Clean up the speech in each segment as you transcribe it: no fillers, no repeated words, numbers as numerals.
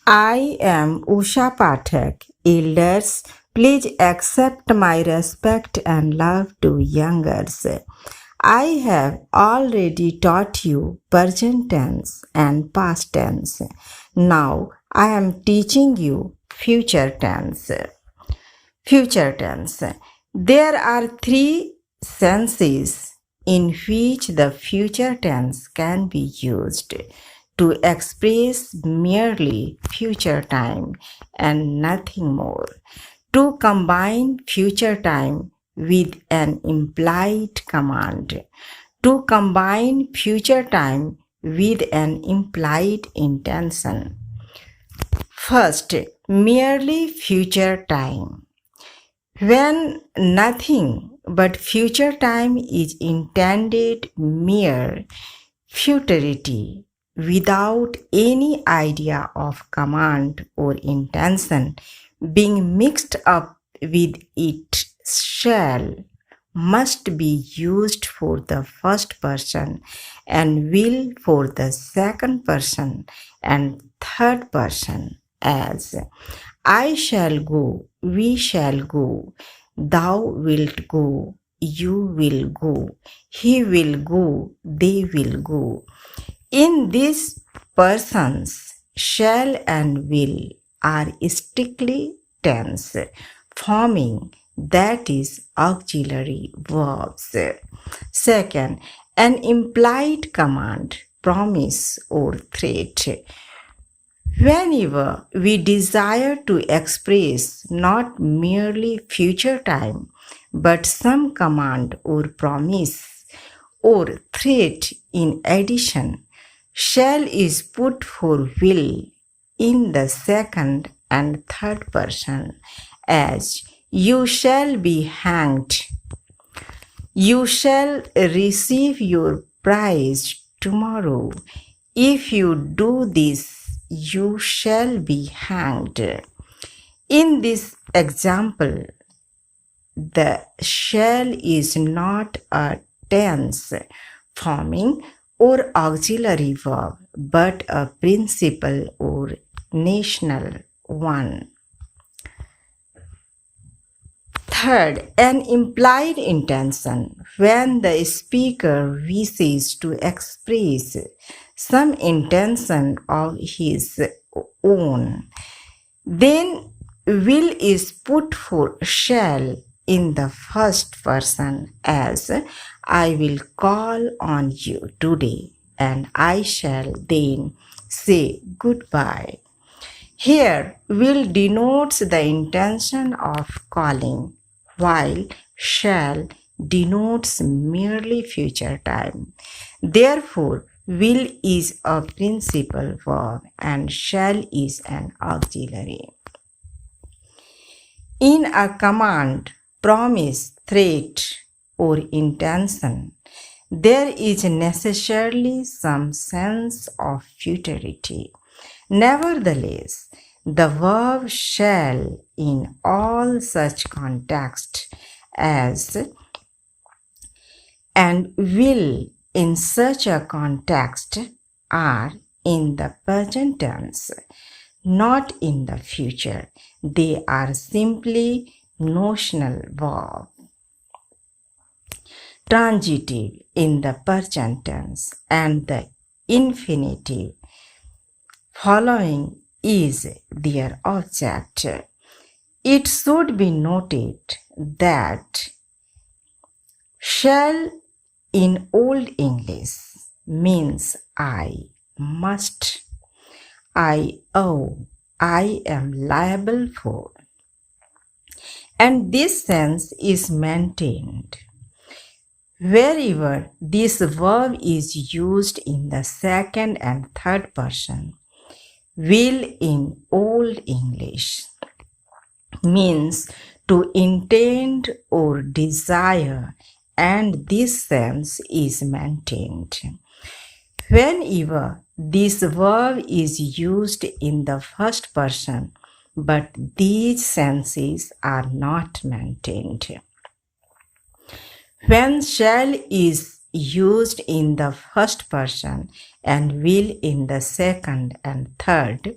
I am Usha Pathak. Elders, please accept my respect and love to youngers. I have already taught you present tense and past tense. Now I am teaching you future tense. Future tense. There are three senses in which the future tense can be used to express merely future time and nothing more. To combine future time with an implied command. To combine future time with an implied intention. First, merely future time. When nothing but future time is intended mere futurity without any idea of command or intention being mixed up with it, shall must be used for the first person and will for the second person and third person, as I shall go, we shall go, thou wilt go, you will go, he will go, they will go. In these persons, shall and will are strictly tense, forming, that is, auxiliary verbs. Second, an implied command, promise, or threat. Whenever we desire to express not merely future time, but some command or promise or threat in addition, shall is put for will in the second and third person, as you shall be hanged, you shall receive your prize tomorrow. If you do this, you shall be hanged. In this example, the shall is not a tense forming or auxiliary verb, but a principal or national one. Third, an implied intention. When the speaker wishes to express some intention of his own, then will is put for shall in the first person, as I will call on you today and I shall then say goodbye. Here will denotes the intention of calling, while shall denotes merely future time. Therefore, will is a principal verb and shall is an auxiliary. In a command, promise, threat, or intention, there is necessarily some sense of futurity. Nevertheless, the verb shall in all such contexts as and will in such a context are in the present tense, not in the future. They are simply notional verb. Transitive in the present tense and the infinitive following is their object. It should be noted that shall in Old English means I must, I owe, I am liable for, and this sense is maintained. Wherever this verb is used in the second and third person, will in Old English means to intend or desire, and this sense is maintained. Whenever this verb is used in the first person, but these senses are not maintained. When shall is used in the first person and will in the second and third,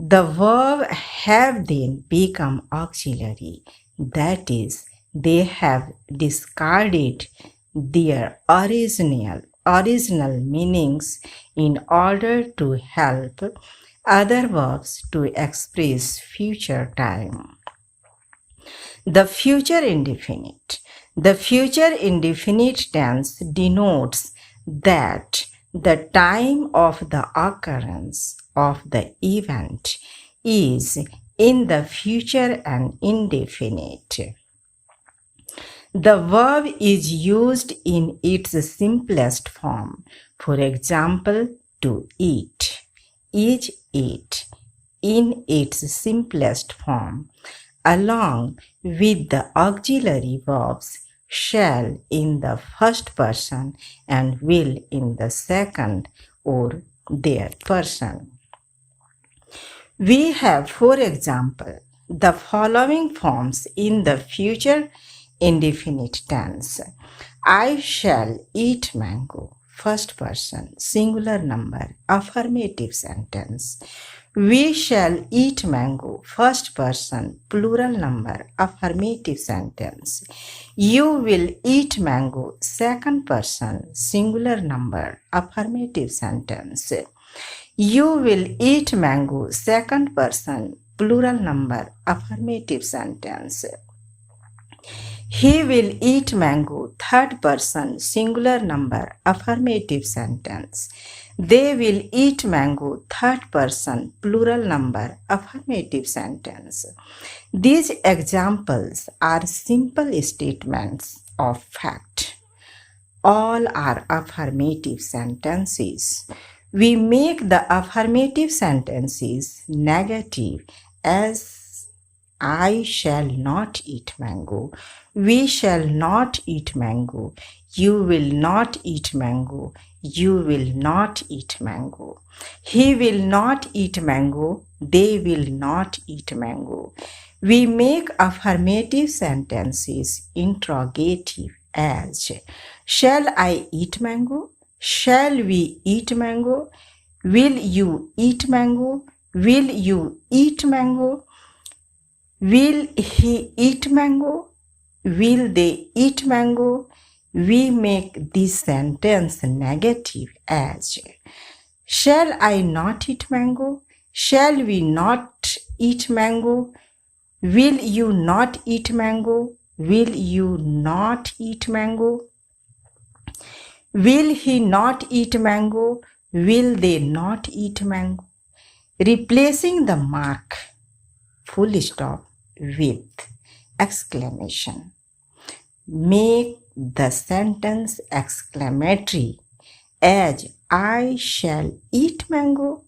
The verb have then become auxiliary. That is, they have discarded their original meanings in order to help other verbs to express future time. The future indefinite. The future indefinite tense denotes that the time of the occurrence of the event is in the future and indefinite. The verb is used in its simplest form. For example, to eat. Is it in its simplest form, along with the auxiliary verbs shall in the first person and will in the second or third person. We have, for example, the following forms in the future indefinite tense. I shall eat mango, first person, singular number, affirmative sentence. We shall eat mango, first person, plural number, affirmative sentence. You will eat mango, second person, singular number, affirmative sentence. You will eat mango, second person, plural number, affirmative sentence. He will eat mango, third person, singular number, affirmative sentence. They will eat mango, third person, plural number, affirmative sentence. These examples are simple statements of fact. All are affirmative sentences. We make the affirmative sentences negative as I shall not eat mango. We shall not eat mango. You will not eat mango. You will not eat mango. He will not eat mango. They will not eat mango. We make affirmative sentences interrogative as shall I eat mango? Shall we eat mango? Will you eat mango? Will you eat mango? Will he eat mango? Will they eat mango? We make this sentence negative as shall I not eat mango? Shall we not eat mango? Will you not eat mango? Will you not eat mango? Will he not eat mango? Will they not eat mango? Replacing the mark full stop with exclamation. Make the sentence exclamatory as I shall eat mango.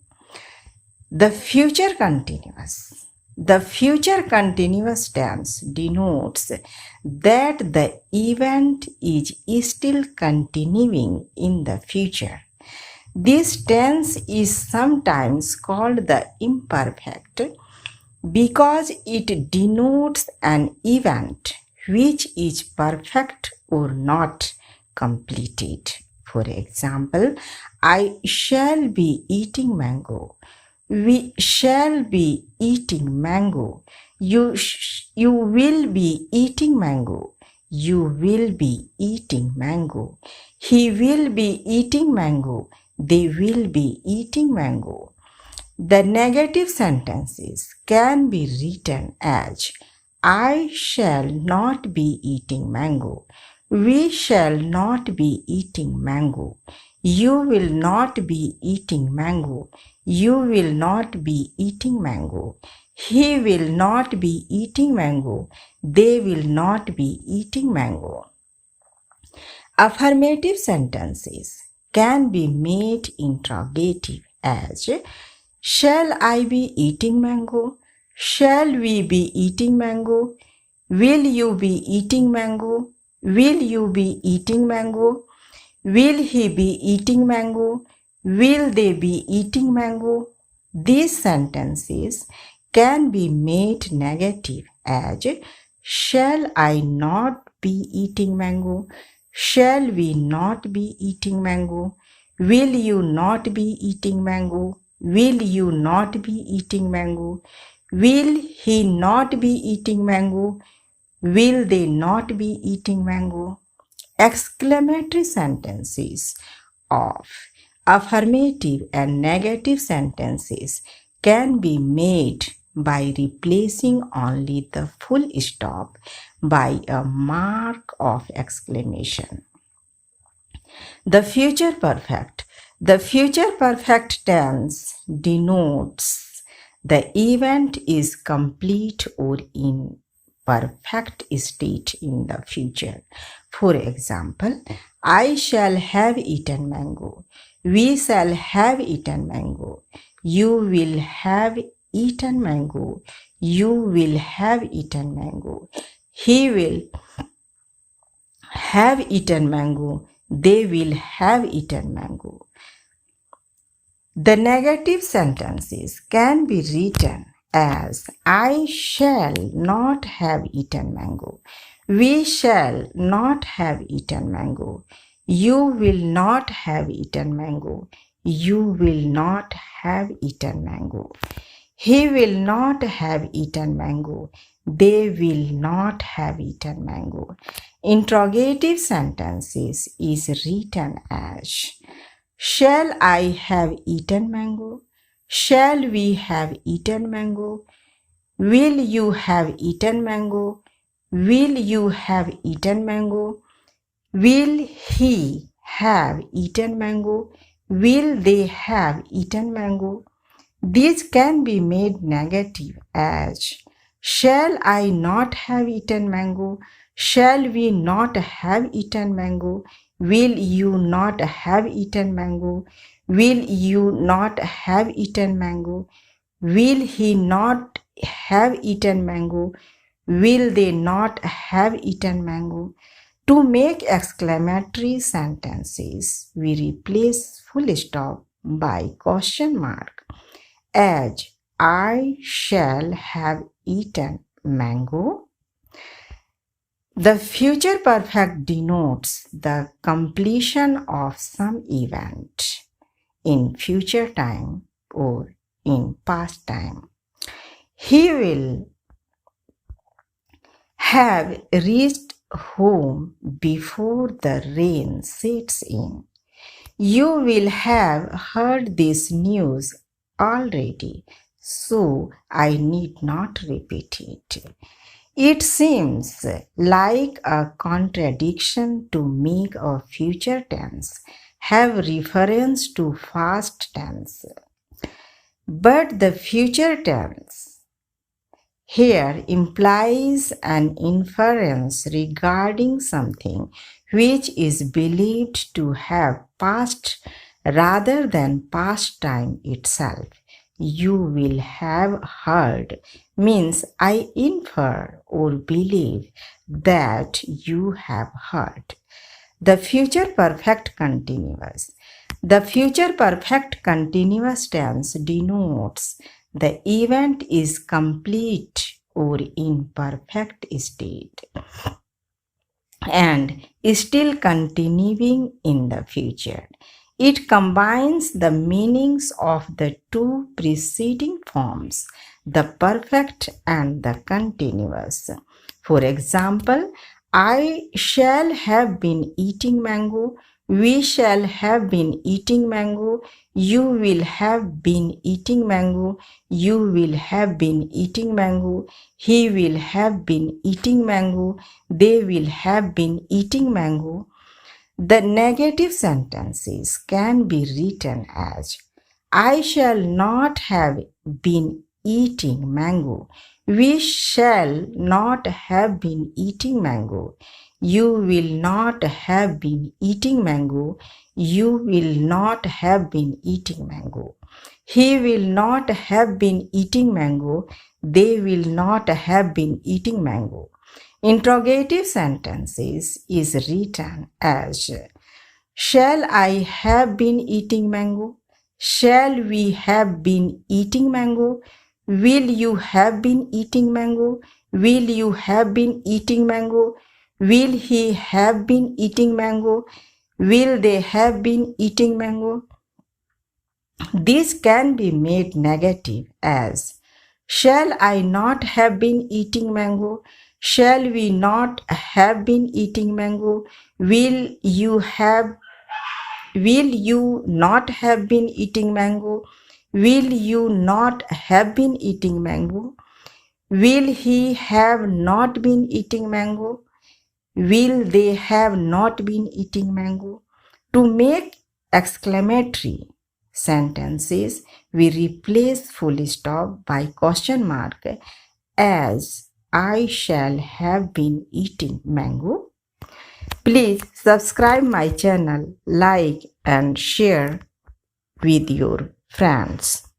The future continuous. The future continuous tense denotes that the event is still continuing in the future. This tense is sometimes called the imperfect because it denotes an event which is perfect or not completed. For example, I shall be eating mango. We shall be eating mango. You will be eating mango. You will be eating mango. He will be eating mango. They will be eating mango. The negative sentences can be written as I shall not be eating mango. We shall not be eating mango. You will not be eating mango. You will not be eating mango. He will not be eating mango. They will not be eating mango. Affirmative sentences can be made interrogative as shall I be eating mango? Shall we be eating mango? Will you be eating mango? Will you be eating mango? Will he be eating mango? Will they be eating mango? These sentences can be made negative as shall I not be eating mango? Shall we not be eating mango? Will you not be eating mango? Will you not be eating mango? Will he not be eating mango? Will they not be eating mango? Exclamatory sentences of affirmative and negative sentences can be made by replacing only the full stop by a mark of exclamation. The future perfect. The future perfect tense denotes the event is complete or in perfect state in the future. For example, I shall have eaten mango. We shall have eaten mango. You will have eaten mango. You will have eaten mango. He will have eaten mango. They will have eaten mango. The negative sentences can be written as I shall not have eaten mango. We shall not have eaten mango. You will not have eaten mango. You will not have eaten mango. He will not have eaten mango. They will not have eaten mango. Interrogative sentences is written as shall I have eaten mango? Shall we have eaten mango? Will you have eaten mango? Will you have eaten mango? Will he have eaten mango? Will they have eaten mango? These can be made negative as shall I not have eaten mango? Shall we not have eaten mango? Will you not have eaten mango? Will you not have eaten mango? Will he not have eaten mango? Will they not have eaten mango? To make exclamatory sentences, we replace full stop by question mark as I shall have eaten mango. The future perfect denotes the completion of some event in future time or in past time. He will have reached home before the rain sets in. You will have heard this news already, so I need not repeat it. It seems like a contradiction to make a future tense have reference to past tense. But the future tense here implies an inference regarding something which is believed to have passed rather than past time itself. You will have heard means I infer or believe that you have heard. The future perfect continuous. The future perfect continuous tense denotes the event is complete or in perfect state and is still continuing in the future. It combines the meanings of the two preceding forms, the perfect and the continuous. For example, I shall have been eating mango. We shall have been eating mango. You will have been eating mango. You will have been eating mango. He will have been eating mango. They will have been eating mango. The negative sentences can be written as I shall not have been eating mango. We shall not have been eating mango. You will not have been eating mango. You will not have been eating mango. He will not have been eating mango. They will not have been eating mango. Interrogative sentences is written as shall I have been eating mango? Shall we have been eating mango? Will you have been eating mango? Will you have been eating mango? Will he have been eating mango? Will they have been eating mango? This can be made negative as shall I not have been eating mango? Shall we not have been eating mango? Will you not have been eating mango? Will you not have been eating mango? Will he have not been eating mango? Will they have not been eating mango? To make exclamatory sentences, we replace full stop by question mark as I shall have been eating mango. Please subscribe my channel, like and share with your friends.